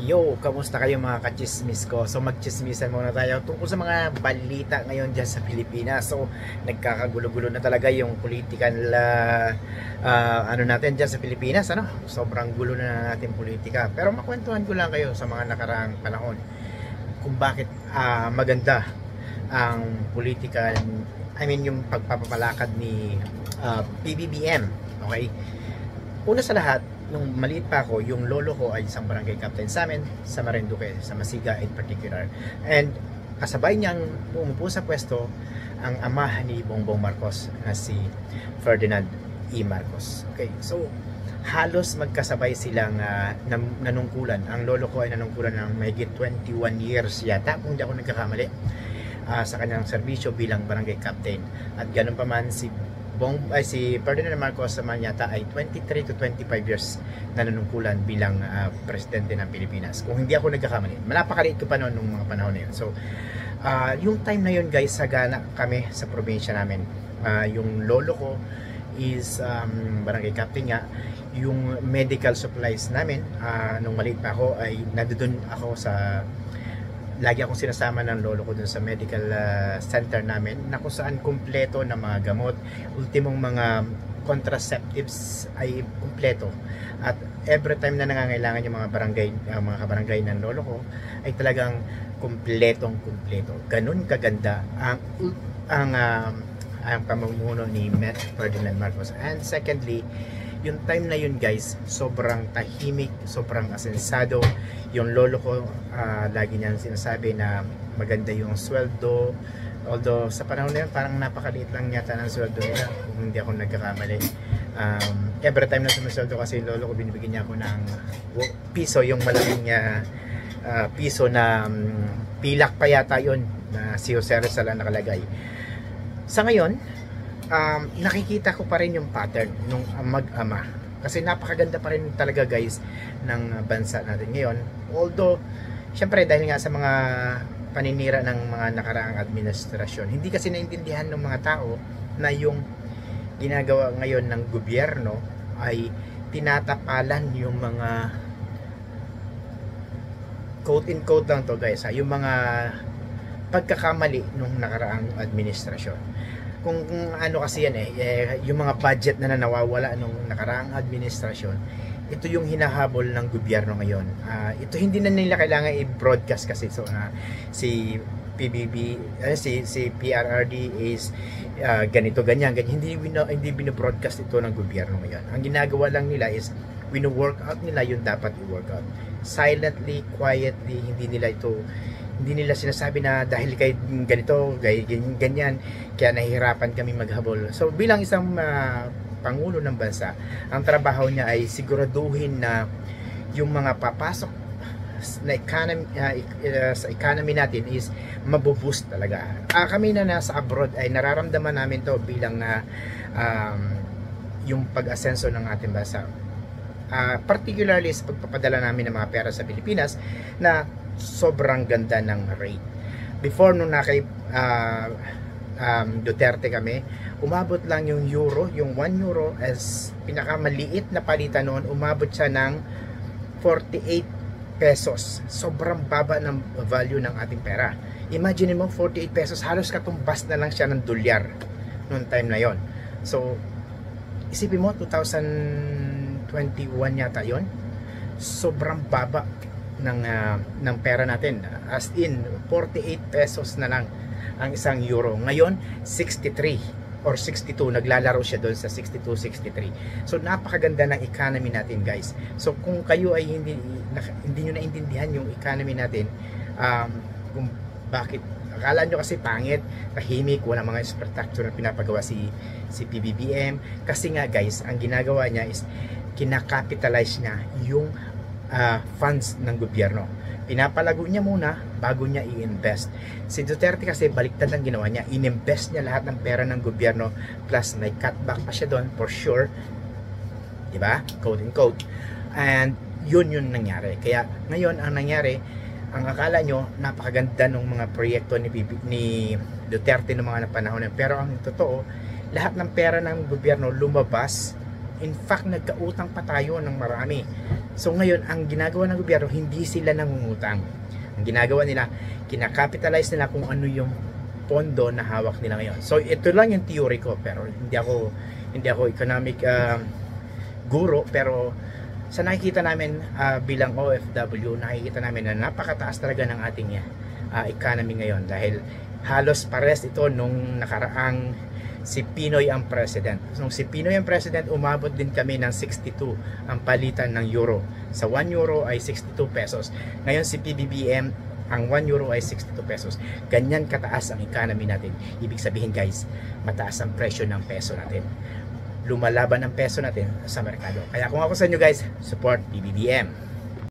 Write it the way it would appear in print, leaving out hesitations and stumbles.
Yo, kamusta kayo mga kachismis ko? So magchismisan muna tayo tungkol sa mga balita ngayon dyan sa Pilipinas. So nagkakagulo-gulo na talaga yung political ano natin dyan sa Pilipinas, ano? Sobrang gulo na natin politika. Pero makwentuhan ko lang kayo sa mga nakaraang panahon kung bakit maganda ang political, I mean yung pagpapalakad ni PBBM. Okay? Una sa lahat, nung maliit pa ako, yung lolo ko ay isang barangay captain sa amin, sa Marinduque, sa Masiga in particular. And kasabay niyang umupo sa pwesto ang ama ni Bongbong Marcos na si Ferdinand E. Marcos. Okay, so halos magkasabay silang nanungkulan. Ang lolo ko ay nanungkulan ng mahigit 21 years yata, kung hindi ako nagkakamali, sa kanyang serbisyo bilang barangay captain. At ganun pa man si Ferdinand Marcos naman yata ay 23 to 25 years na nanungkulan bilang presidente ng Pilipinas. Kung hindi ako nagkakamali. Napakaliit ko pa noon nung mga panahon na yun. So, yung time na yun guys, sagana kami sa probinsya namin. Yung lolo ko is barangay captain nga. Yung medical supplies namin, nung maliit pa ako, ay nandoon ako lagi akong sinasama ng lolo ko dun sa medical center namin na kung saan kumpleto na mga gamot, ultimong mga contraceptives ay kumpleto. At every time na nangangailangan yung mga kabarangay ng lolo ko ay talagang kumpletong kumpleto. Ganun kaganda ang pamumuno ni Ferdinand Marcos. And secondly, yung time na yun guys, sobrang tahimik, sobrang asensado. Yung lolo ko, lagi niyan sinasabi na maganda yung sweldo. Although sa panahon na yun, parang napakaliit lang yata ng sweldo nila, kung hindi ako nagkakamali. Every time na sumisweldo kasi yung lolo ko, binibigyan niya ako ng piso, yung malaking piso na pilak pa yata yun, na si Jose Rizal ang nakalagay. Sa ngayon, nakikita ko pa rin yung pattern nung mag-ama, kasi napakaganda pa rin talaga guys ng bansa natin ngayon. Although syempre dahil nga sa mga paninira ng mga nakaraang administrasyon, hindi kasi naintindihan ng mga tao na yung ginagawa ngayon ng gobyerno ay tinatapalan yung mga quote in quote lang to guys, yung mga pagkakamali nung nakaraang administrasyon. Kung ano kasi yan yung mga budget na nawawala nung nakaraang administrasyon, ito yung hinahabol ng gobyerno ngayon. Ito hindi na nila kailangan i-broadcast kasi. So si PBB, si PRRD is ganito, ganyan. Hindi bino-broadcast ito ng gobyerno ngayon. Ang ginagawa lang nila is wino-work out nila yung dapat i-work out. Silently, quietly, hindi nila sinasabi na dahil kay ganito, ganyan, kaya nahihirapan kami maghabol. So bilang isang pangulo ng bansa, ang trabaho niya ay siguraduhin na yung mga papasok na sa economy natin is mabuboost talaga. Kami na nasa abroad ay nararamdaman namin to bilang yung pag-asenso ng ating bansa. Particularly sa pagpapadala namin ng mga pera sa Pilipinas na sobrang ganda ng rate. Before nung Duterte kami, umabot lang yung euro, yung 1 euro as pinakamaliit na palitan noon, umabot siya ng 48 pesos. Sobrang baba ng value ng ating pera. Imagine mo, 48 pesos, halos katumbas na lang siya ng dolyar noong time na yon. So isipin mo, 2021 yata yon, sobrang baba ng pera natin, as in 48 pesos na lang ang isang euro. Ngayon 63 or 62, naglalaro siya doon sa 62, 63. So napakaganda ng economy natin guys. So kung kayo ay hindi nyo naintindihan yung economy natin, kung bakit akala nyo kasi pangit, tahimik, wala mga infrastructure na pinapagawa si PBBM, kasi nga guys, ang ginagawa niya is kinakapitalize niya yung funds ng gobyerno. Pinapalago niya muna bago niya i-invest. Si Duterte kasi baliktad ang ginawa niya, in-invest niya lahat ng pera ng gobyerno, plus may cutback pa siya doon for sure, diba? Quote and quote. And yun nangyari. Kaya ngayon ang nangyari, ang akala nyo napakaganda ng mga proyekto ni Duterte ng mga panahon, pero ang totoo, lahat ng pera ng gobyerno lumabas In fact, nagkautang pa tayo ng marami. So ngayon, ang ginagawa ng gobyerno, hindi sila nangungutang. Ang ginagawa nila, kinakapitalize nila kung ano yung pondo na hawak nila ngayon. So ito lang yung theory ko, pero hindi ako economic guro, pero sa nakikita namin bilang OFW, nakikita namin na napakataas talaga ng ating economy ngayon dahil halos pares ito nung nakaraang si Pinoy ang president. Nung si Pinoy ang president, umabot din kami ng 62 ang palitan ng euro. Sa 1 euro ay 62 pesos. Ngayon si PBBM, ang 1 euro ay 62 pesos. Ganyan kataas ang economy natin. Ibig sabihin guys, mataas ang presyo ng peso natin. Lumalaban ang peso natin sa merkado. Kaya kung ako sa inyo guys, support PBBM.